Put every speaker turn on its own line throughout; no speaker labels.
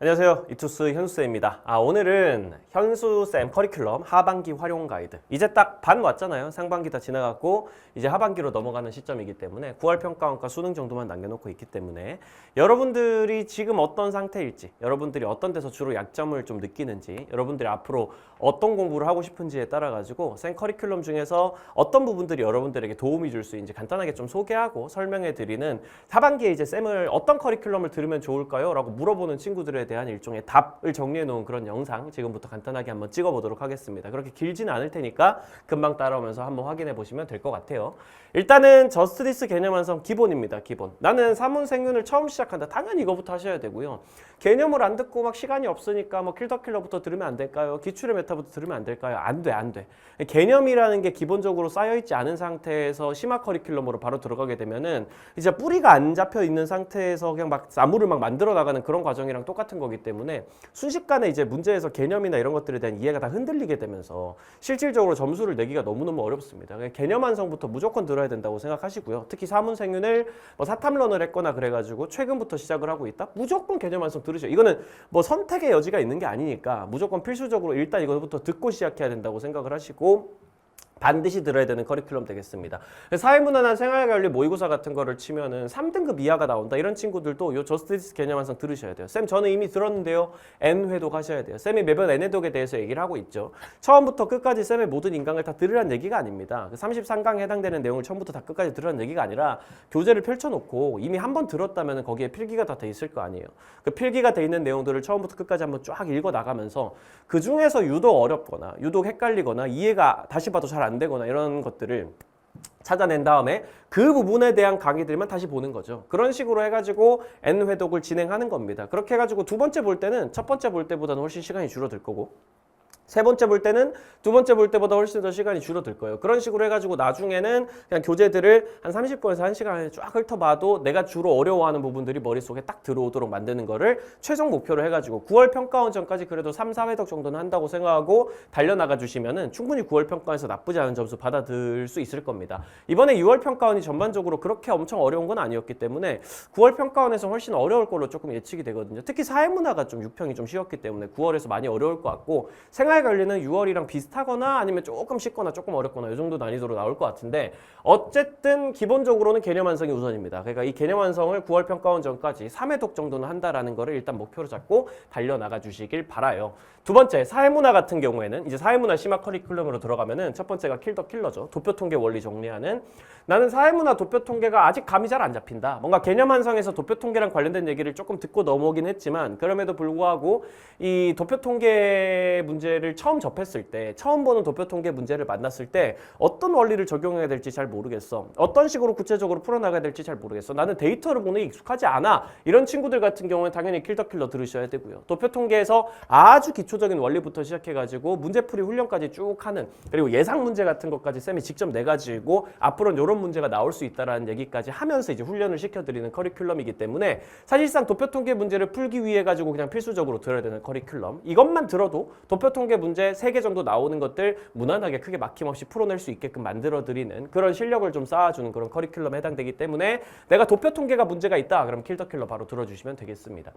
안녕하세요. 이투스 현수쌤입니다. 오늘은 현수쌤 커리큘럼 하반기 활용 가이드. 이제 딱 반 왔잖아요. 상반기 다 지나갔고 이제 하반기로 넘어가는 시점이기 때문에 9월 평가원과 수능 정도만 남겨놓고 있기 때문에 여러분들이 지금 어떤 상태일지, 여러분들이 어떤 데서 주로 약점을 좀 느끼는지, 여러분들이 앞으로 어떤 공부를 하고 싶은지에 따라 가지고 쌤 커리큘럼 중에서 어떤 부분들이 여러분들에게 도움이 줄 수 있는지 간단하게 좀 소개하고 설명해 드리는 하반기에 이제 쌤을 어떤 커리큘럼을 들으면 좋을까요? 라고 물어보는 친구들에 대한 일종의 답을 정리해 놓은 그런 영상 지금부터 간단하게 한번 찍어 보도록 하겠습니다. 그렇게 길지는 않을 테니까 금방 따라오면서 한번 확인해 보시면 될 것 같아요. 일단은 저스티스 개념 완성 기본입니다. 기본. 나는 사문 생윤을 처음 시작한다. 당연히 이거부터 하셔야 되고요. 개념을 안 듣고 막 시간이 없으니까 뭐 킬더킬러부터 들으면 안 될까요? 기출의 메타부터 들으면 안 될까요? 안 돼, 안 돼. 개념이라는 게 기본적으로 쌓여있지 않은 상태에서 심화 커리큘럼으로 바로 들어가게 되면은 이제 뿌리가 안 잡혀 있는 상태에서 그냥 막 나무를 막 만들어 나가는 그런 과정이랑 똑같은 거기 때문에 순식간에 이제 문제에서 개념이나 이런 것들에 대한 이해가 다 흔들리게 되면서 실질적으로 점수를 내기가 너무너무 어렵습니다. 개념 완성부터 무조건 들어야 된다고 생각하시고요. 특히 사문생윤을 뭐 사탐런을 했거나 그래가지고 최근부터 시작을 하고 있다? 무조건 개념 완성 들으죠. 이거는 뭐 선택의 여지가 있는 게 아니니까 무조건 필수적으로 일단 이거부터 듣고 시작해야 된다고 생각을 하시고 반드시 들어야 되는 커리큘럼 되겠습니다. 사회문화나 생활관리 모의고사 같은 거를 치면은 3등급 이하가 나온다. 이런 친구들도 요 저스티스 개념 완성 들으셔야 돼요. 쌤 저는 이미 들었는데요. N회독 하셔야 돼요. 쌤이 매번 N회독에 대해서 얘기를 하고 있죠. 처음부터 끝까지 쌤의 모든 인강을 다 들으라는 얘기가 아닙니다. 33강에 해당되는 내용을 처음부터 다 끝까지 들으라는 얘기가 아니라 교재를 펼쳐놓고 이미 한 번 들었다면 거기에 필기가 다 돼 있을 거 아니에요. 그 필기가 돼 있는 내용들을 처음부터 끝까지 한번 쫙 읽어 나가면서 그 중에서 유독 어렵거나 유독 헷갈리거나 이해가 다시 봐도 잘 안 되거나 이런 것들을 찾아낸 다음에 그 부분에 대한 강의들만 다시 보는 거죠. 그런 식으로 해가지고 N회독을 진행하는 겁니다. 그렇게 해가지고 두 번째 볼 때는 첫 번째 볼 때보다는 훨씬 시간이 줄어들 거고 세 번째 볼 때는 두 번째 볼 때보다 훨씬 더 시간이 줄어들 거예요. 그런 식으로 해가지고 나중에는 그냥 교재들을 한 30분에서 1시간에 쫙 훑어봐도 내가 주로 어려워하는 부분들이 머릿속에 딱 들어오도록 만드는 거를 최종 목표로 해가지고 9월 평가원 전까지 그래도 3, 4회독 정도는 한다고 생각하고 달려나가 주시면은 충분히 9월 평가원에서 나쁘지 않은 점수 받아들 수 있을 겁니다. 이번에 6월 평가원이 전반적으로 그렇게 엄청 어려운 건 아니었기 때문에 9월 평가원에서 훨씬 어려울 걸로 조금 예측이 되거든요. 특히 사회문화가 좀 6평이 좀 쉬웠기 때문에 9월에서 많이 어려울 것 같고 생활관리는 6월이랑 비슷하거나 아니면 조금 쉽거나 조금 어렵거나 이 정도 난이도로 나올 것 같은데 어쨌든 기본적으로는 개념 완성이 우선입니다. 그러니까 이 개념 완성을 9월 평가원 전까지 3회독 정도는 한다라는 거를 일단 목표로 잡고 달려나가 주시길 바라요. 두 번째, 사회문화 같은 경우에는 이제 사회문화 심화 커리큘럼으로 들어가면은 첫 번째가 킬러죠. 도표통계 원리 정리하는. 나는 사회문화 도표통계가 아직 감이 잘 안 잡힌다. 뭔가 개념 완성에서 도표통계랑 관련된 얘기를 조금 듣고 넘어오긴 했지만 그럼에도 불구하고 이 도표통계 문제를 처음 접했을 때 처음 보는 도표통계 문제를 만났을 때 어떤 원리를 적용해야 될지 잘 모르겠어. 어떤 식으로 구체적으로 풀어나가야 될지 잘 모르겠어. 나는 데이터를 보는 게 익숙하지 않아. 이런 친구들 같은 경우는 당연히 킬러 들으셔야 되고요. 도표통계에서 아주 기초적인 원리부터 시작해가지고 문제풀이 훈련까지 쭉 하는 그리고 예상 문제 같은 것까지 쌤이 직접 내가지고 앞으로는 이런 문제가 나올 수 있다라는 얘기까지 하면서 이제 훈련을 시켜드리는 커리큘럼이기 때문에 사실상 도표통계 문제를 풀기 위해 가지고 그냥 필수적으로 들어야 되는 커리큘럼. 이것만 들어도 도표통계 문제 3개 정도 나오는 것들 무난하게 크게 막힘없이 풀어낼 수 있게끔 만들어드리는 그런 실력을 좀 쌓아주는 그런 커리큘럼에 해당되기 때문에 내가 도표통계가 문제가 있다 그럼 킬러 바로 들어주시면 되겠습니다.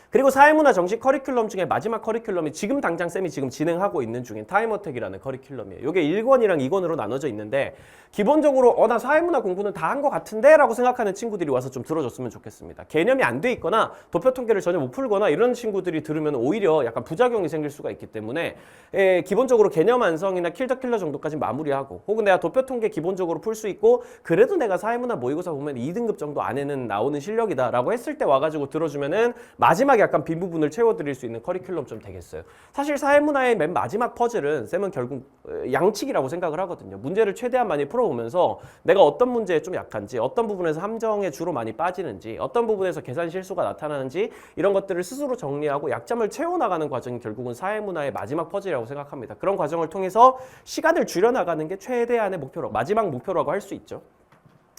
그리고 사회문화 정식 커리큘럼 중에 마지막 커리큘럼이 지금 당장 쌤이 지금 진행하고 있는 중인 타임어택이라는 커리큘럼이에요. 이게 1권이랑 2권으로 나눠져 있는데 기본적으로 나 사회문화 공부는 다 한 것 같은데 라고 생각하는 친구들이 와서 좀 들어줬으면 좋겠습니다. 개념이 안 돼 있거나 도표통계를 전혀 못 풀거나 이런 친구들이 들으면 오히려 약간 부작용이 생길 수가 있기 때문에 기본적으로 개념 완성이나 킬러 정도까지 마무리하고 혹은 내가 도표통계 기본적으로 풀 수 있고 그래도 내가 사회문화 모의고사 보면 2등급 정도 안에는 나오는 실력이다 라고 했을 때 와가지고 들어주면은 마지막에 약간 빈 부분을 채워드릴 수 있는 커리큘럼 좀 되겠어요. 사실 사회문화의 맨 마지막 퍼즐은 쌤은 결국 양측이라고 생각을 하거든요. 문제를 최대한 많이 풀어보면서 내가 어떤 문제에 좀 약한지 어떤 부분에서 함정에 주로 많이 빠지는지 어떤 부분에서 계산 실수가 나타나는지 이런 것들을 스스로 정리하고 약점을 채워나가는 과정이 결국은 사회문화의 마지막 퍼즐이라고 생각합니다. 그런 과정을 통해서 시간을 줄여나가는 게 최대한의 목표로 마지막 목표라고 할 수 있죠.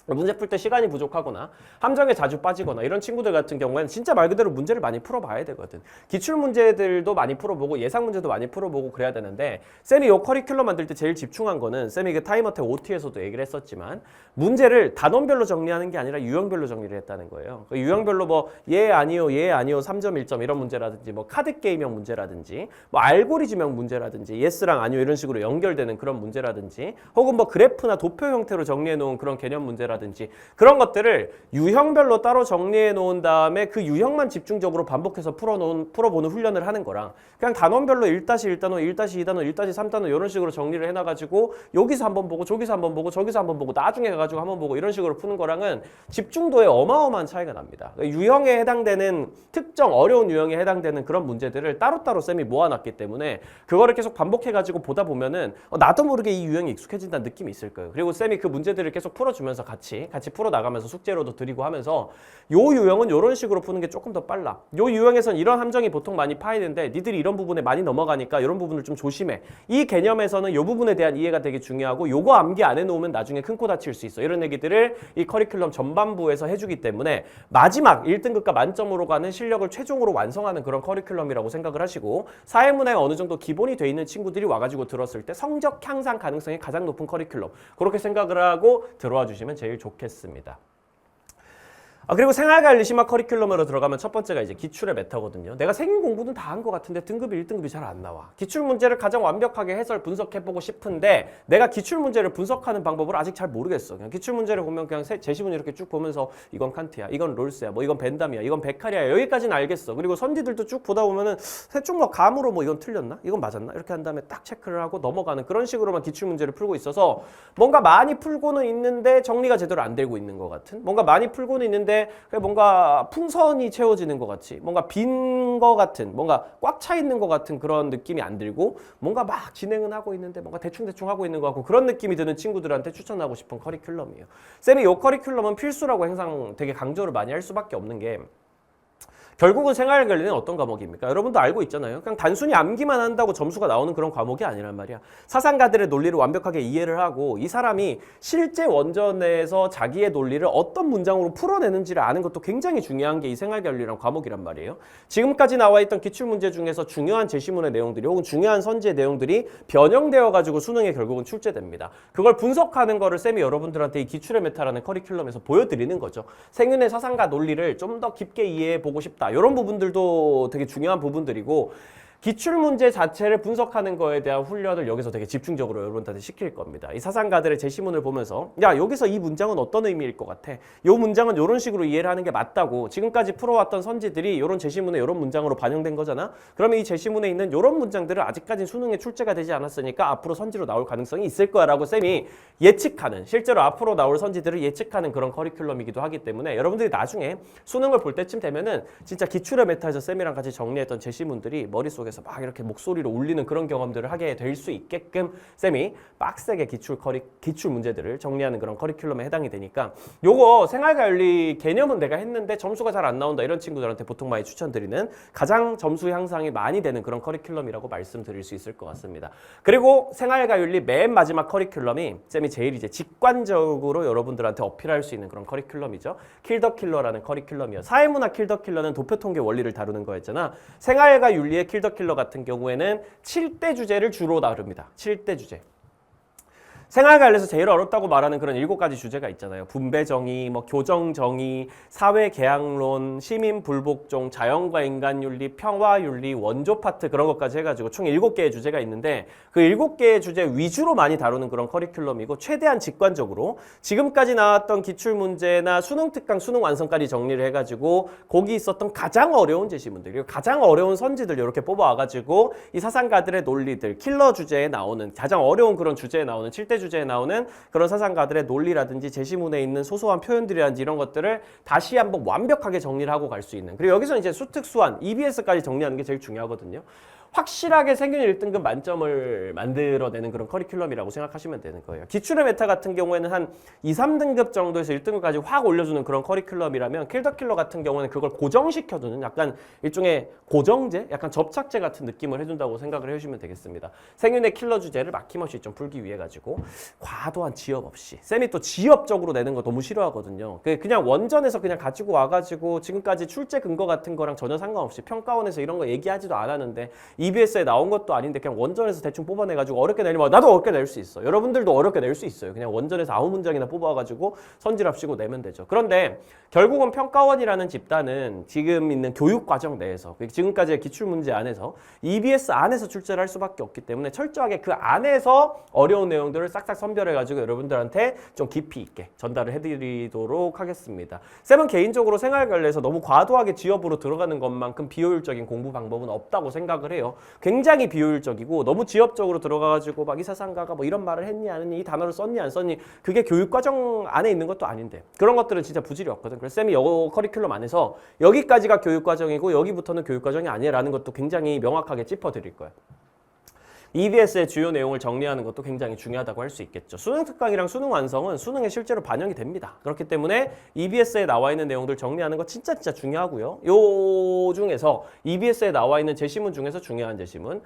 문제 풀 때 시간이 부족하거나 함정에 자주 빠지거나 이런 친구들 같은 경우에는 진짜 말 그대로 문제를 많이 풀어봐야 되거든. 기출 문제들도 많이 풀어보고 예상 문제도 많이 풀어보고 그래야 되는데 쌤이 이 커리큘럼 만들 때 제일 집중한 거는 쌤이 그 타임어택 OT에서도 얘기를 했었지만 문제를 단원별로 정리하는 게 아니라 유형별로 정리를 했다는 거예요. 그 유형별로 뭐 예 아니요 3점 1점 이런 문제라든지 뭐 카드 게임형 문제라든지 뭐 알고리즘형 문제라든지 예스랑 아니요 이런 식으로 연결되는 그런 문제라든지 혹은 뭐 그래프나 도표 형태로 정리해 놓은 그런 개념 문제라든지 그런 것들을 유형별로 따로 정리해 놓은 다음에 그 유형만 집중적으로 반복해서 풀어보는 훈련을 하는 거랑 그냥 단원별로 1-1단원, 1-2단원, 1-3단원 이런 식으로 정리를 해놔가지고 여기서 한번 보고 저기서 한번 보고 저기서 한번 보고 나중에 가가지고 한번 보고 이런 식으로 푸는 거랑은 집중도에 어마어마한 차이가 납니다. 유형에 해당되는 특정 어려운 유형에 해당되는 그런 문제들을 따로따로 쌤이 모아놨기 때문에 그거를 계속 반복해가지고 보다 보면은 나도 모르게 이 유형이 익숙해진다는 느낌이 있을 거예요. 그리고 쌤이 그 문제들을 계속 풀어주면서 같이 풀어나가면서 숙제로도 드리고 하면서 요 유형은 이런 식으로 푸는 게 조금 더 빨라. 요 유형에선 이런 함정이 보통 많이 파이는데 니들이 이런 부분에 많이 넘어가니까 이런 부분을 좀 조심해. 이 개념에서는 요 부분에 대한 이해가 되게 중요하고 요거 암기 안 해놓으면 나중에 큰 코 다칠 수 있어. 이런 얘기들을 이 커리큘럼 전반부에서 해주기 때문에 마지막 1등급과 만점으로 가는 실력을 최종으로 완성하는 그런 커리큘럼이라고 생각을 하시고 사회문화에 어느 정도 기본이 돼 있는 친구들이 와가지고 들었을 때 성적 향상 가능성이 가장 높은 커리큘럼 그렇게 생각을 하고 들어와 주시면 제일 좋겠습니다. 그리고 생활관리 심화 커리큘럼으로 들어가면 첫 번째가 이제 기출의 메타거든요. 내가 생긴 공부는 다 한 것 같은데 등급이 1등급이 잘 안 나와. 기출 문제를 가장 완벽하게 해설 분석해보고 싶은데 내가 기출 문제를 분석하는 방법을 아직 잘 모르겠어. 그냥 기출 문제를 보면 그냥 제시문 이렇게 쭉 보면서 이건 칸트야, 이건 롤스야, 뭐 이건 벤담이야, 이건 베카리야 여기까지는 알겠어. 그리고 선지들도 쭉 보다 보면은 대충 뭐 감으로 뭐 이건 틀렸나? 이건 맞았나? 이렇게 한 다음에 딱 체크를 하고 넘어가는 그런 식으로만 기출 문제를 풀고 있어서 뭔가 많이 풀고는 있는데 정리가 제대로 안 되고 있는 것 같은 뭔가 많이 풀고는 있는데 뭔가 풍선이 채워지는 것 같이 뭔가 빈 것 같은 뭔가 꽉 차 있는 것 같은 그런 느낌이 안 들고 뭔가 막 진행은 하고 있는데 뭔가 대충대충 하고 있는 것 같고 그런 느낌이 드는 친구들한테 추천하고 싶은 커리큘럼이에요. 쌤이 이 커리큘럼은 필수라고 항상 되게 강조를 많이 할 수밖에 없는 게 결국은 생활관리는 어떤 과목입니까? 여러분도 알고 있잖아요. 그냥 단순히 암기만 한다고 점수가 나오는 그런 과목이 아니란 말이야. 사상가들의 논리를 완벽하게 이해를 하고 이 사람이 실제 원전에서 자기의 논리를 어떤 문장으로 풀어내는지를 아는 것도 굉장히 중요한 게 이 생활관리란 과목이란 말이에요. 지금까지 나와 있던 기출문제 중에서 중요한 제시문의 내용들이 혹은 중요한 선지의 내용들이 변형되어 가지고 수능에 결국은 출제됩니다. 그걸 분석하는 거를 쌤이 여러분들한테 이 기출의 메타라는 커리큘럼에서 보여드리는 거죠. 생윤의 사상가 논리를 좀 더 깊게 이해해 보고 싶다. 이런 부분들도 되게 중요한 부분들이고 기출문제 자체를 분석하는 거에 대한 훈련을 여기서 되게 집중적으로 여러분들한테 시킬 겁니다. 이 사상가들의 제시문을 보면서 야 여기서 이 문장은 어떤 의미일 것 같아? 이 문장은 이런 식으로 이해를 하는 게 맞다고 지금까지 풀어왔던 선지들이 이런 제시문에 이런 문장으로 반영된 거잖아? 그러면 이 제시문에 있는 이런 문장들은 아직까지 수능에 출제가 되지 않았으니까 앞으로 선지로 나올 가능성이 있을 거야 라고 쌤이 예측하는 실제로 앞으로 나올 선지들을 예측하는 그런 커리큘럼이기도 하기 때문에 여러분들이 나중에 수능을 볼 때쯤 되면은 진짜 기출의 메타에서 쌤이랑 같이 정리했던 제시문들이 머릿속에 막 이렇게 목소리로 울리는 그런 경험들을 하게 될 수 있게끔 쌤이 빡세게 기출 문제들을 정리하는 그런 커리큘럼에 해당이 되니까 요거 생활관리 개념은 내가 했는데 점수가 잘 안 나온다 이런 친구들한테 보통 많이 추천드리는 가장 점수 향상이 많이 되는 그런 커리큘럼이라고 말씀드릴 수 있을 것 같습니다. 그리고 생활관리 맨 마지막 커리큘럼이 쌤이 제일 이제 직관적으로 여러분들한테 어필할 수 있는 그런 커리큘럼이죠. 킬더킬러라는 커리큘럼이요. 사회문화 킬더킬러는 도표통계 원리를 다루는 거였잖아. 생활과 윤리의 킬러 같은 경우에는 7대 주제를 주로 다룹니다. 7대 주제. 생활관리에서 제일 어렵다고 말하는 그런 7가지 주제가 있잖아요. 분배정의, 뭐 교정정의, 사회계약론, 시민불복종, 자연과 인간윤리, 평화윤리, 원조 파트 그런 것까지 해가지고 총 7개의 주제가 있는데 그 7개의 주제 위주로 많이 다루는 그런 커리큘럼이고 최대한 직관적으로 지금까지 나왔던 기출문제나 수능특강, 수능완성까지 정리를 해가지고 거기 있었던 가장 어려운 제시문들 그리고 가장 어려운 선지들 이렇게 뽑아와가지고 이 사상가들의 논리들, 킬러 주제에 나오는 가장 어려운 그런 주제에 나오는 7대 주제에 나오는 그런 사상가들의 논리라든지 제시문에 있는 소소한 표현들이라든지 이런 것들을 다시 한번 완벽하게 정리를 하고 갈 수 있는 그리고 여기서 이제 수특수한 EBS까지 정리하는 게 제일 중요하거든요. 확실하게 생균 1등급 만점을 만들어내는 그런 커리큘럼이라고 생각하시면 되는 거예요. 기출의 메타 같은 경우에는 한 2, 3등급 정도에서 1등급까지 확 올려주는 그런 커리큘럼이라면 킬 더 킬러 같은 경우는 그걸 고정시켜주는 약간 일종의 고정제? 약간 접착제 같은 느낌을 해준다고 생각을 해주시면 되겠습니다. 생윤의 킬러 주제를 막힘없이 좀 풀기 위해 가지고 과도한 지엽 없이 쌤이 또 지엽적으로 내는 거 너무 싫어하거든요. 그냥 원전에서 그냥 가지고 와가지고 지금까지 출제 근거 같은 거랑 전혀 상관없이 평가원에서 이런 거 얘기하지도 않았는데 EBS에 나온 것도 아닌데 그냥 원전에서 대충 뽑아내가지고 어렵게 내리면 나도 어렵게 낼 수 있어. 여러분들도 어렵게 낼 수 있어요. 그냥 원전에서 아무 문장이나 뽑아가지고 선지랍시고 내면 되죠. 그런데 결국은 평가원이라는 집단은 지금 있는 교육 과정 내에서 지금까지의 기출 문제 안에서 EBS 안에서 출제를 할 수밖에 없기 때문에 철저하게 그 안에서 어려운 내용들을 싹싹 선별해가지고 여러분들한테 좀 깊이 있게 전달을 해드리도록 하겠습니다. 쌤은 개인적으로 생활관리에서 너무 과도하게 지엽으로 들어가는 것만큼 비효율적인 공부 방법은 없다고 생각을 해요. 굉장히 비효율적이고 너무 지엽적으로 들어가가지고 막 이 사상가가 뭐 이런 말을 했니 안 했니 이 단어를 썼니 안 썼니 그게 교육과정 안에 있는 것도 아닌데 그런 것들은 진짜 부질이 없거든. 그래서 쌤이 영어 커리큘럼 안에서 여기까지가 교육과정이고 여기부터는 교육과정이 아니라는 것도 굉장히 명확하게 짚어드릴 거예요. EBS의 주요 내용을 정리하는 것도 굉장히 중요하다고 할 수 있겠죠. 수능 특강이랑 수능 완성은 수능에 실제로 반영이 됩니다. 그렇기 때문에 EBS에 나와 있는 내용들 정리하는 거 진짜 중요하고요. 요 중에서 EBS에 나와 있는 제시문 중에서 중요한 제시문,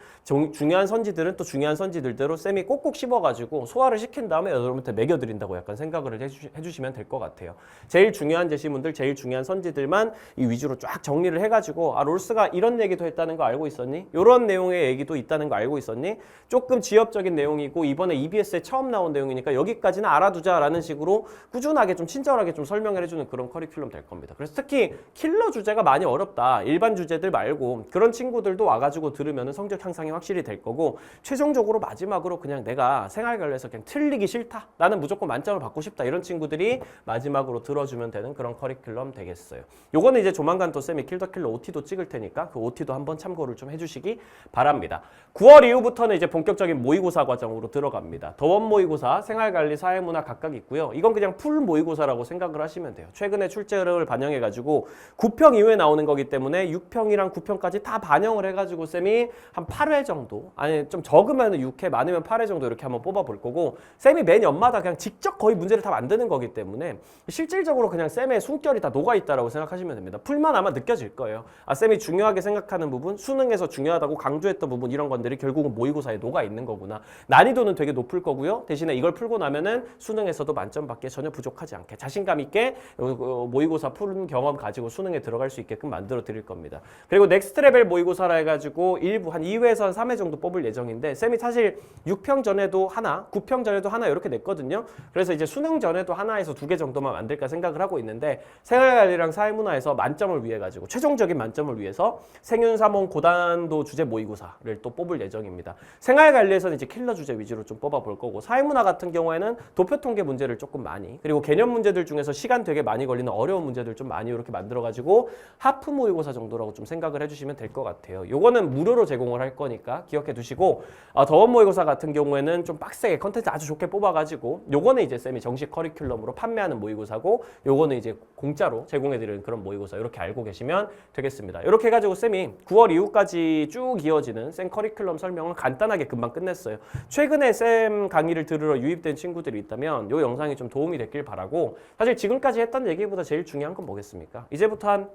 중요한 선지들은 또 중요한 선지들대로 쌤이 꼭꼭 씹어가지고 소화를 시킨 다음에 여러분한테 매겨드린다고 약간 생각을 해주시면 될 것 같아요. 제일 중요한 제시문들, 제일 중요한 선지들만 이 위주로 쫙 정리를 해가지고 롤스가 이런 얘기도 했다는 거 알고 있었니? 이런 내용의 얘기도 있다는 거 알고 있었니? 조금 지엽적인 내용이고 이번에 EBS에 처음 나온 내용이니까 여기까지는 알아두자라는 식으로 꾸준하게 좀 친절하게 좀 설명을 해주는 그런 커리큘럼 될 겁니다. 그래서 특히 킬러 주제가 많이 어렵다. 일반 주제들 말고 그런 친구들도 와가지고 들으면 성적 향상이 확실히 될 거고 최종적으로 마지막으로 그냥 내가 생활관리에서 그냥 틀리기 싫다. 나는 무조건 만점을 받고 싶다. 이런 친구들이 마지막으로 들어주면 되는 그런 커리큘럼 되겠어요. 요거는 이제 조만간 또 쌤이 킬더킬러 OT도 찍을 테니까 그 OT도 한번 참고를 좀 해주시기 바랍니다. 9월 이후부터 이제 본격적인 모의고사 과정으로 들어갑니다. 더원 모의고사, 생활관리, 사회문화 각각 있고요. 이건 그냥 풀 모의고사라고 생각을 하시면 돼요. 최근에 출제를 반영해가지고 9평 이후에 나오는 거기 때문에 6평이랑 9평까지 다 반영을 해가지고 쌤이 한 8회 정도, 아니 좀 적으면 6회, 많으면 8회 정도 이렇게 한번 뽑아볼 거고 쌤이 매년마다 그냥 직접 거의 문제를 다 만드는 거기 때문에 실질적으로 그냥 쌤의 숨결이 다 녹아있다라고 생각하시면 됩니다. 풀만 아마 느껴질 거예요. 쌤이 중요하게 생각하는 부분, 수능에서 중요하다고 강조했던 부분 이런 것들이 결국은 모의고사에 녹아 있는 거구나. 난이도는 되게 높을 거고요. 대신에 이걸 풀고 나면은 수능에서도 만점 받기에 전혀 부족하지 않게 자신감 있게 모의고사 푸는 경험 가지고 수능에 들어갈 수 있게끔 만들어 드릴 겁니다. 그리고 넥스트 레벨 모의고사라 해가지고 일부 한 2회에서 한 3회 정도 뽑을 예정인데 쌤이 사실 6평 전에도 하나, 9평 전에도 하나 이렇게 냈거든요. 그래서 이제 수능 전에도 하나에서 2개 정도만 만들까 생각을 하고 있는데 생활관리랑 사회문화에서 만점을 위해 가지고 최종적인 만점을 위해서 생윤3원 고단도 주제 모의고사를 또 뽑을 예정입니다. 생활관리에서는 이제 킬러 주제 위주로 좀 뽑아볼 거고 사회문화 같은 경우에는 도표통계 문제를 조금 많이 그리고 개념 문제들 중에서 시간 되게 많이 걸리는 어려운 문제들 좀 많이 이렇게 만들어가지고 하프 모의고사 정도라고 좀 생각을 해주시면 될 것 같아요. 요거는 무료로 제공을 할 거니까 기억해 두시고 더원 모의고사 같은 경우에는 좀 빡세게 컨텐츠 아주 좋게 뽑아가지고 요거는 이제 쌤이 정식 커리큘럼으로 판매하는 모의고사고 요거는 이제 공짜로 제공해드리는 그런 모의고사 이렇게 알고 계시면 되겠습니다. 이렇게 해가지고 쌤이 9월 이후까지 쭉 이어지는 쌤 커리큘럼 설명을 간단하게 금방 끝냈어요. 최근에 쌤 강의를 들으러 유입된 친구들이 있다면 이 영상이 좀 도움이 됐길 바라고 사실 지금까지 했던 얘기보다 제일 중요한 건 뭐겠습니까? 이제부터 한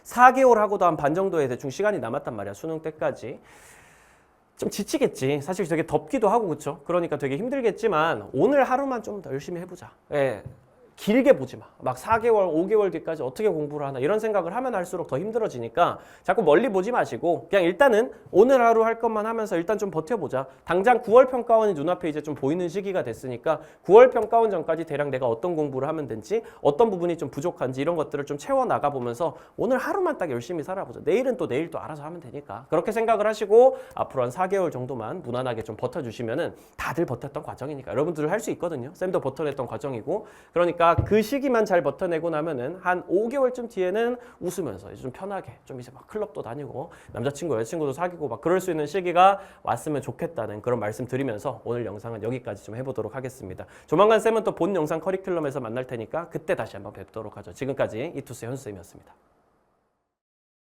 4개월 하고도 한 반 정도의 대충 시간이 남았단 말이야. 수능 때까지. 좀 지치겠지. 사실 되게 덥기도 하고 그렇죠. 그러니까 되게 힘들겠지만 오늘 하루만 좀 더 열심히 해보자. 예. 길게 보지 마. 막 4개월, 5개월 뒤까지 어떻게 공부를 하나 이런 생각을 하면 할수록 더 힘들어지니까 자꾸 멀리 보지 마시고 그냥 일단은 오늘 하루 할 것만 하면서 일단 좀 버텨보자. 당장 9월 평가원이 눈앞에 이제 좀 보이는 시기가 됐으니까 9월 평가원 전까지 대략 내가 어떤 공부를 하면 된지 어떤 부분이 좀 부족한지 이런 것들을 좀 채워나가 보면서 오늘 하루만 딱 열심히 살아보자. 내일은 또 내일 또 알아서 하면 되니까 그렇게 생각을 하시고 앞으로 한 4개월 정도만 무난하게 좀 버텨주시면은 다들 버텼던 과정이니까 여러분들 할 수 있거든요. 쌤도 버텨냈던 과정이고 그러니까 그 시기만 잘 버텨내고 나면은 한 5개월쯤 뒤에는 웃으면서 이제 좀 편하게 좀 이제 막 클럽도 다니고 남자친구 여자친구도 사귀고 막 그럴 수 있는 시기가 왔으면 좋겠다는 그런 말씀 드리면서 오늘 영상은 여기까지 좀 해보도록 하겠습니다. 조만간 쌤은 또 본 영상 커리큘럼에서 만날 테니까 그때 다시 한번 뵙도록 하죠. 지금까지 이투스 현수쌤이었습니다.